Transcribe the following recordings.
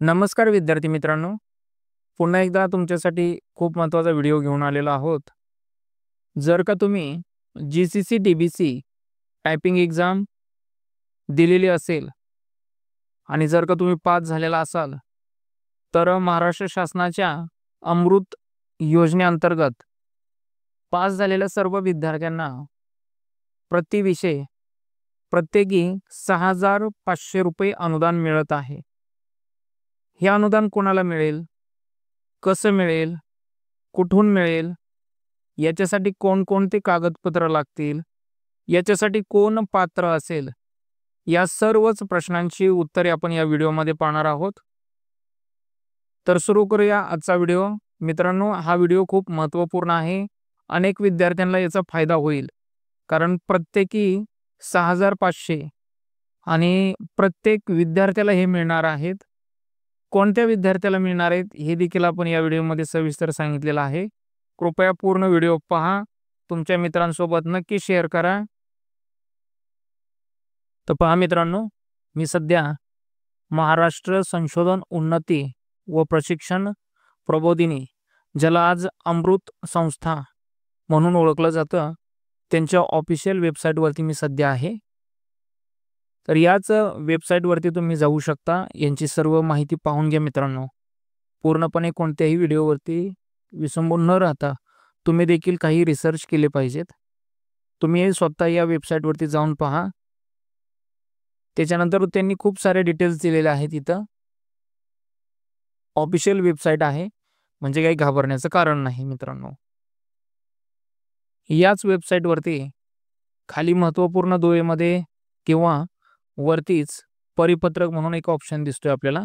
नमस्कार विद्यार्थी मित्रांनो, पुन्हा एकदा तुमच्यासाठी खूप महत्त्वाचा व्हिडिओ घेऊन आलेलो आहोत. जर का तुम्ही जी-सी-सी, डी-बी-सी टायपिंग एक्झाम दिलेली असेल आणि जर का तुम्ही पास झालेला असाल, तर महाराष्ट्र शासनाच्या अमृत योजनेअंतर्गत पास झालेल्या सर्व विद्यार्थ्यांना प्रति विषय प्रत्येकी ₹6,500 अनुदान मिळत आहे. हे अनुदान कोणाला मिळेल? कसं मिळेल? कुठून मिळेल? याच्यासाठी कोणकोणते कागदपत्र लागतील? याच्यासाठी कोण पात्र असेल? या सर्वच प्रश्नांची उत्तरे आपण या व्हिडिओमध्ये पाहणार आहोत. तर सुरू करूया आजचा व्हिडिओ. मित्रांनो, हा व्हिडिओ खूप महत्त्वपूर्ण आहे. अनेक विद्यार्थ्यांना याचा फायदा होईल. कारण प्रत्येकी 6,500 आणि प्रत्येक विद्यार्थ्याला हे मिळणार आहेत. कोणत्या विद्यार्थ्याला मिळणार आहेत हे देखील आपण या व्हिडिओमध्ये सविस्तर सांगितलेलं आहे. कृपया पूर्ण व्हिडिओ पहा. तुमच्या मित्रांसोबत नक्की शेअर करा. तर पहा मित्रांनो, मी सध्या महाराष्ट्र संशोधन उन्नती व प्रशिक्षण प्रबोधिनी, ज्याला आज अमृत संस्था म्हणून ओळखलं जातं, त्यांच्या ऑफिशियल वेबसाईटवरती मी सध्या आहे. तर याच वेबसाईटवरती तुम्ही जाऊ शकता. यांची सर्व माहिती पाहून घ्या मित्रांनो. पूर्णपणे कोणत्याही व्हिडिओवरती विसंबून न राहता तुम्ही देखील काही रिसर्च केले पाहिजेत. तुम्ही स्वतः या वेबसाईटवरती जाऊन पहा. त्याच्यानंतर त्यांनी खूप सारे डिटेल्स दिलेले आहेत. इथं ऑफिशियल वेबसाईट आहे, म्हणजे काही घाबरण्याचं कारण नाही मित्रांनो. याच वेबसाईटवरती खाली महत्त्वपूर्ण दुवेमध्ये किंवा वरतीच परिपत्रक म्हणून एक ऑप्शन दिसतोय आपल्याला,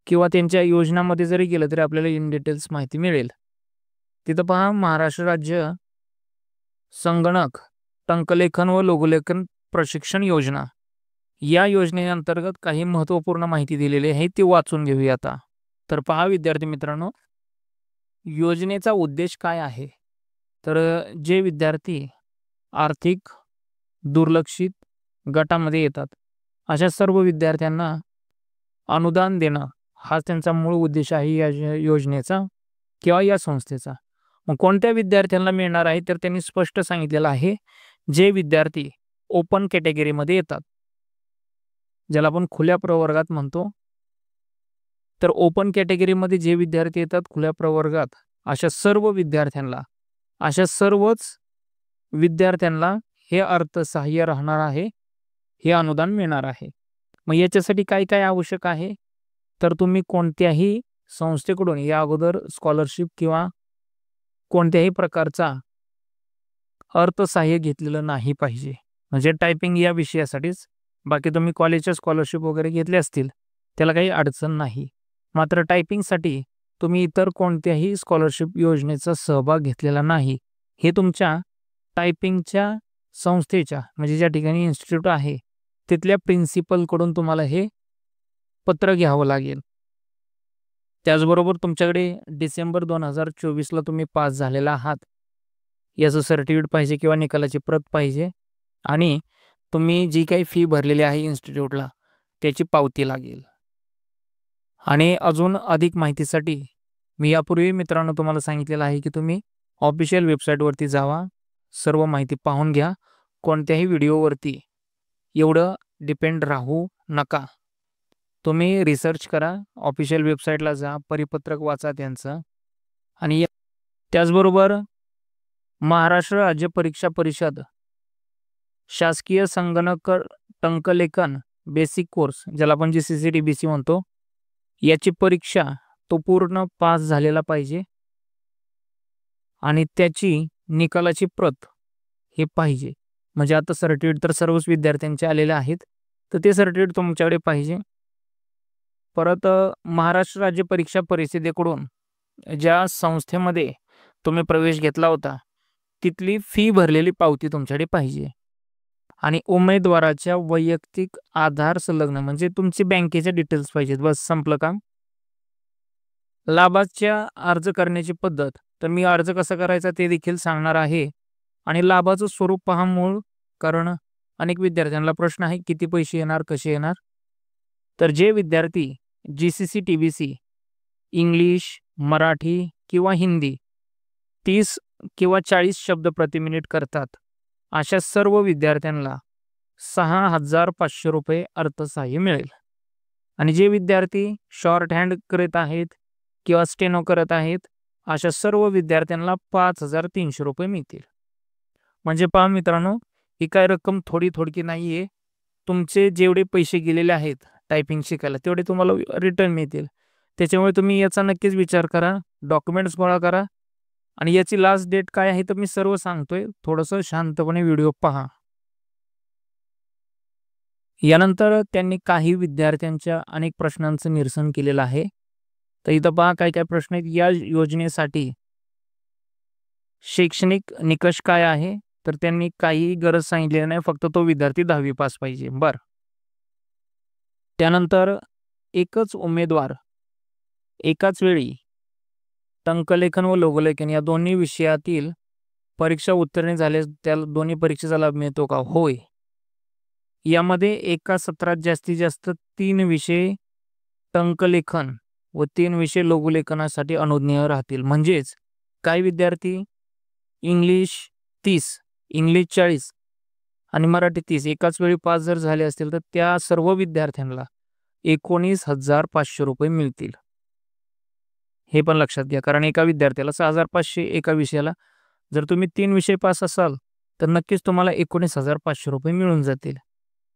किंवा त्यांच्या योजनामध्ये जरी गेलं तरी आपल्याला इन डिटेल्स माहिती मिळेल. तिथं पहा, महाराष्ट्र राज्य संगणक टंकलेखन व लघुलेखन प्रशिक्षण योजना, या योजनेअंतर्गत काही महत्त्वपूर्ण माहिती दिलेली आहे, ती वाचून घेऊया आता. तर पहा विद्यार्थी मित्रांनो, योजनेचा उद्देश काय आहे? तर जे विद्यार्थी आर्थिक दुर्लक्षित गटामध्ये येतात, अशा सर्व विद्यार्थ्यांना अनुदान देणं हा त्यांचा मूळ उद्देश आहे या योजनेचा किंवा या संस्थेचा. मग कोणत्या विद्यार्थ्यांना मिळणार आहे? तर त्यांनी स्पष्ट सांगितलेलं आहे, जे विद्यार्थी ओपन कॅटेगरीमध्ये येतात, ज्याला आपण खुल्या प्रवर्गात म्हणतो. तर ओपन कॅटेगरीमध्ये जे विद्यार्थी येतात खुल्या प्रवर्गात, अशा सर्वच विद्यार्थ्यांना हे अर्थसहाय्य राहणार आहे, हे अनुदान मिळणार आहे. मग याच्यासाठी काय काय आवश्यक आहे? तर तुम्ही कोणत्याही संस्थेकडून या अगोदर स्कॉलरशिप किंवा कोणत्याही प्रकारचा अर्थसहाय्य घेतलेलं नाही पाहिजे. म्हणजे टायपिंग या विषयासाठीच. बाकी तुम्ही कॉलेजच्या स्कॉलरशिप वगैरे घेतले असतील, त्याला काही अडचण नाही. मात्र टायपिंगसाठी तुम्ही इतर कोणत्याही स्कॉलरशिप योजनेचा सहभाग घेतलेला नाही, हे तुमच्या टायपिंगच्या संस्थेच्या, म्हणजे ज्या ठिकाणी इन्स्टिट्यूट आहे तिथल्या प्रिन्सिपलकडून तुम्हाला हे पत्र घ्यावं लागेल. त्याचबरोबर तुमच्याकडे डिसेंबर 2024ला तुम्ही पास झालेला आहात याचं सर्टिफिकेट पाहिजे किंवा निकालाची प्रत पाहिजे, आणि तुम्ही जी काही फी भरलेली आहे इन्स्टिट्यूटला त्याची पावती लागेल. आणि अजून अधिक माहितीसाठी मी यापूर्वी मित्रांनो तुम्हाला सांगितलेलं आहे की तुम्ही ऑफिशियल वेबसाईटवरती जावा, सर्व माहिती पाहून घ्या. कोणत्याही व्हिडिओवरती एवढं डिपेंड राहू नका. तुम्ही रिसर्च करा, ऑफिशियल वेबसाईटला जा, परिपत्रक वाचा त्यांचं. आणि त्याचबरोबर महाराष्ट्र राज्य परीक्षा परिषद शासकीय संगणक टंकलेखन बेसिक कोर्स, ज्याला आपण जी-सी-सी, डी-बी-सी म्हणतो, याची परीक्षा तो पूर्ण पास झालेला पाहिजे आणि त्याची निकालाची प्रत हे पाहिजे. म्हणजे आता सर्टिफिकेट तर सर्वच विद्यार्थ्यांचे आलेले आहेत, तर ते सर्टिफिकेट तुमच्याकडे पाहिजे. परत महाराष्ट्र राज्य परीक्षा परिषदेकडून ज्या संस्थेमध्ये तुम्ही प्रवेश घेतला होता तिथली फी भरलेली पावती तुमच्याकडे पाहिजे. आणि उमेदवाराच्या वैयक्तिक आधार संलग्न, म्हणजे तुमची बँकेचे डिटेल्स पाहिजेत. बस, संपलं काम. लाभाच्या अर्ज करण्याची पद्धत, तर मी अर्ज कसा करायचा ते देखील सांगणार आहे. आणि लाभाचं स्वरूप पहा मूळ, कारण अनेक विद्यार्थ्यांना प्रश्न आहे किती पैसे येणार, कसे येणार. तर जे विद्यार्थी GCC TBC इंग्लिश, मराठी किंवा हिंदी 30 किंवा 40 शब्द प्रति मिनिट करतात, अशा सर्व विद्यार्थ्यांना 6,500 रुपये अर्थसहाय्य मिळेल. आणि जे विद्यार्थी शॉर्ट हँड करत आहेत किंवा स्टेनो करत आहेत, अशा सर्व विद्यार्थ्यांना 5,300 रुपये मिळतील. म्हणजे पहा मित्रांनो, ही काय रक्कम थोडी नाही आहे. तुमचे जेवढे पैसे गेलेले आहेत टायपिंग शिकायला तेवढे तुम्हाला रिटर्न मिळतील. त्याच्यामुळे तुम्ही याचा नक्कीच विचार करा, डॉक्युमेंट्स गोळा करा. आणि याची लास्ट डेट काय आहे तर मी सर्व सांगतोय, थोडंसं शांतपणे व्हिडिओ पहा. यानंतर त्यांनी काही विद्यार्थ्यांच्या अनेक प्रश्नांचं निरसन केलेलं आहे. तर इथं पहा काय काय प्रश्न आहेत. या योजनेसाठी शैक्षणिक निकष काय आहे, तर त्यांनी काही गरज सांगितलेली नाही, फक्त तो विद्यार्थी 10वी पास पाहिजे. बरं. त्यानंतर एकच उमेदवार एकाच वेळी टंकलेखन व लघुलेखन या दोन्ही विषयातील परीक्षा उत्तीर्ण झाल्यास त्याला दोन्ही परीक्षेचा लाभ मिळतो का? होय. यामध्ये एका सत्रात जास्तीत जास्त 3 विषय टंकलेखन व 3 विषय लघुलेखनासाठी अनुज्ञेय राहतील. म्हणजेच काही विद्यार्थी इंग्लिश 30, इंग्लिश 40 आणि मराठी 30 एकाच वेळी पास जर झाले असतील तर त्या सर्व विद्यार्थ्यांना 19,500 रुपये मिळतील. हे पण लक्षात घ्या, कारण एका विद्यार्थ्याला 6,500 एका विषयाला. जर तुम्ही 3 विषय पास असाल तर नक्कीच तुम्हाला 19,500 रुपये मिळून जातील.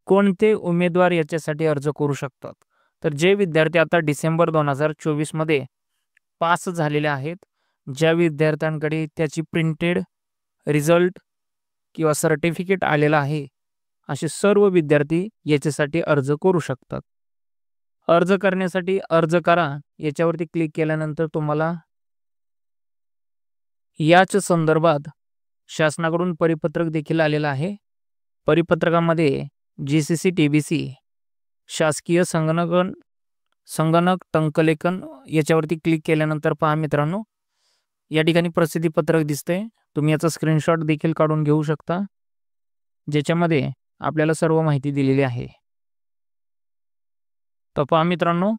कोणते उमेदवार याच्यासाठी अर्ज करू शकतात? तर जे विद्यार्थी आता डिसेंबर 2024 मध्ये पास झालेले आहेत, ज्या विद्यार्थ्यांकडे त्याची प्रिंटेड रिझल्ट किंवा सर्टिफिकेट आलेला आहे, असे सर्व विद्यार्थी याच्यासाठी अर्ज करू शकतात. अर्ज करण्यासाठी अर्ज करा याच्यावरती क्लिक केल्यानंतर तुम्हाला याच संदर्भात शासनाकडून परिपत्रक देखील आलेलं आहे. परिपत्रकामध्ये GCC TBC शासकीय संगणक टंकलेखन याच्यावरती क्लिक केल्यानंतर पहा मित्रांनो, या ठिकाणी प्रसिद्धी पत्रक दिसते. तुम्ही याचा स्क्रीनशॉट देखील काढून घेऊ शकता, ज्याच्यामध्ये आपल्याला सर्व माहिती दिलेली आहे. तर पहा मित्रांनो,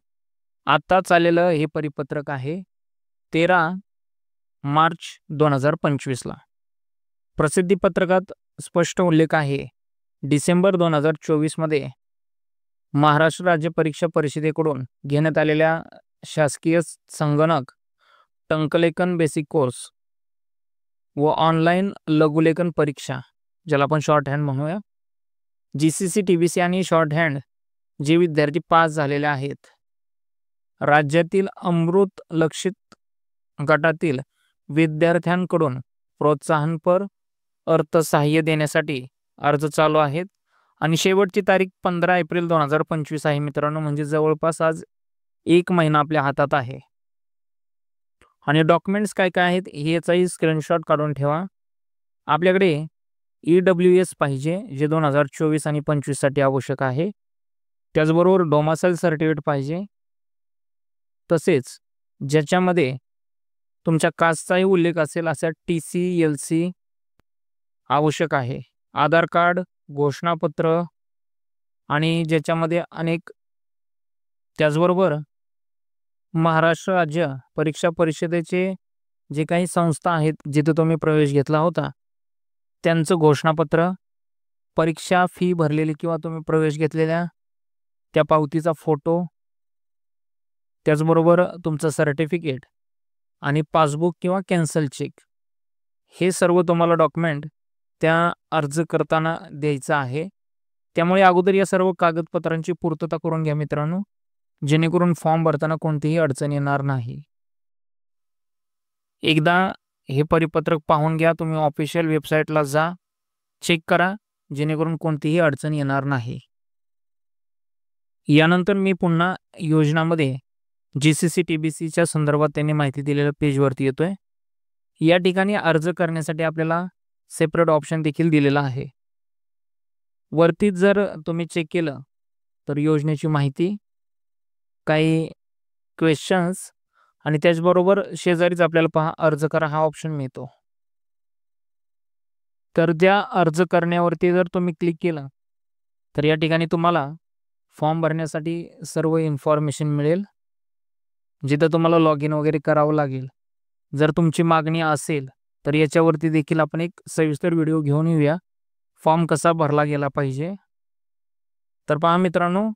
आता चाललेलं हे परिपत्रक आहे 13 मार्च 2025 ला. प्रसिद्धी पत्रकात स्पष्ट उल्लेख आहे, डिसेंबर 2024 मध्ये महाराष्ट्र राज्य परीक्षा परिषदेकडून घेण्यात आलेल्या शासकीय संगणक टंकलेखन बेसिक कोर्स व ऑनलाईन लघुलेखन परीक्षा, ज्याला आपण शॉर्ट हँड म्हणूया, GCC TBC आणि शॉर्ट हँड जे विद्यार्थी पास झालेले आहेत, राज्यातील अमृत लक्षित गटातील विद्यार्थ्यांकडून प्रोत्साहनपर अर्थसहाय्य देण्यासाठी अर्ज चालू आहेत. आणि शेवटची तारीख 15 एप्रिल 2025 आहे मित्रांनो, म्हणजे जवळपास आज 1 महिना आपल्या हातात आहे. आणि डॉक्युमेंट्स काय काय आहेत याचाही स्क्रीनशॉट काढून ठेवा. आपल्याकडे EWS पाहिजे, जे 2024 आणि 25 साठी आवश्यक आहे. त्याचबरोबर डोमासाईल सर्टिफिकेट पाहिजे, तसेच ज्याच्यामध्ये तुमच्या कास्टचाही उल्लेख असेल असा TC LC आवश्यक आहे. आधार कार्ड, घोषणापत्र आणि ज्याच्यामध्ये अनेक, त्याचबरोबर महाराष्ट्र राज्य परीक्षा परिषदेचे जे काही संस्था आहेत जिथे तुम्ही प्रवेश घेतला होता त्यांचं घोषणापत्र, परीक्षा फी भरलेली किंवा तुम्ही प्रवेश घेतलेल्या त्या पावतीचा फोटो, त्याचबरोबर तुमचं सर्टिफिकेट आणि पासबुक किंवा कॅन्सल चेक, हे सर्व तुम्हाला डॉक्युमेंट त्या अर्ज करताना द्यायचं आहे. त्यामुळे अगोदर या सर्व कागदपत्रांची पूर्तता करून घ्या मित्रांनो, जेणेकरून फॉर्म भरताना कोणतीही अडचण येणार नाही. एकदा हे परिपत्रक पाहून घ्या, तुम्ही ऑफिशियल वेबसाईटला जा, चेक करा, जेणेकरून कोणतीही अडचण येणार नाही. यानंतर मी पुन्हा योजनामध्ये GCC TBCच्या संदर्भात त्यांनी माहिती दिलेल्या पेजवरती येतोय. या ठिकाणी अर्ज करण्यासाठी आपल्याला सेपरेट ऑप्शन देखील दिलेला आहे. वरती जर तुम्ही चेक केलं तर योजनेची माहिती, काही क्वेश्चन्स आणि त्याचबरोबर शेजारीच आपल्याला पहा अर्ज करा हा ऑप्शन मिळतो. तर त्या अर्ज करण्यावरती जर तुम्ही क्लिक केलं तर या ठिकाणी तुम्हाला फॉर्म भरण्यासाठी सर्व इन्फॉर्मेशन मिळेल, जिथं तुम्हाला लॉग इन वगैरे करावं लागेल. जर तुमची मागणी असेल तर याच्यावरती देखील आपण एक सविस्तर व्हिडिओ घेऊन येऊया, फॉर्म कसा भरला गेला पाहिजे. तर पहा मित्रांनो,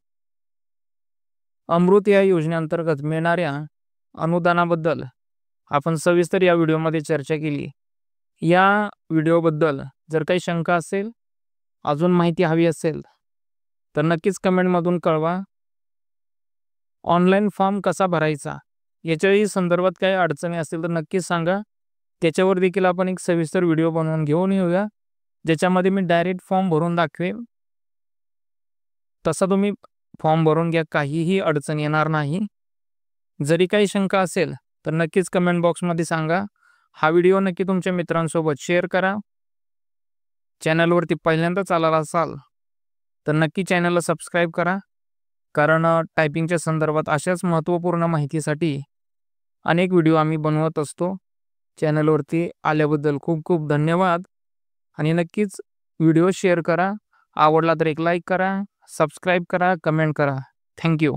अमृत या योजनेअंतर्गत मिळणाऱ्या अनुदानाबद्दल आपण सविस्तर या व्हिडिओमध्ये चर्चा केली. या व्हिडिओबद्दल जर काही शंका असेल, अजून माहिती हवी असेल तर नक्कीच कमेंटमधून कळवा. ऑनलाईन फॉर्म कसा भरायचा याच्याही संदर्भात काही अडचणी असतील तर नक्कीच सांगा. त्याच्यावर देखील आपण एक सविस्तर व्हिडिओ बनवून घेऊन येऊया, ज्याच्यामध्ये मी डायरेक्ट फॉर्म भरून दाखवेन. तसा तुम्ही फॉर्म भरून घ्या, काहीही अडचण येणार नाही. जरी काही शंका असेल तर नक्कीच कमेंट बॉक्समध्ये सांगा. हा व्हिडिओ नक्की तुमच्या मित्रांसोबत शेअर करा. चॅनलवरती पहिल्यांदाच आला असाल तर नक्की चॅनलला सबस्क्राईब करा, कारण टायपिंगच्या संदर्भात अशाच महत्त्वपूर्ण माहितीसाठी अनेक व्हिडिओ आम्ही बनवत असतो. चॅनलवरती आल्याबद्दल खूप खूप धन्यवाद. आणि नक्कीच व्हिडिओ शेअर करा, आवडला तर एक लाईक करा, सबस्क्राईब करा, कमेंट करा. थँक्यू.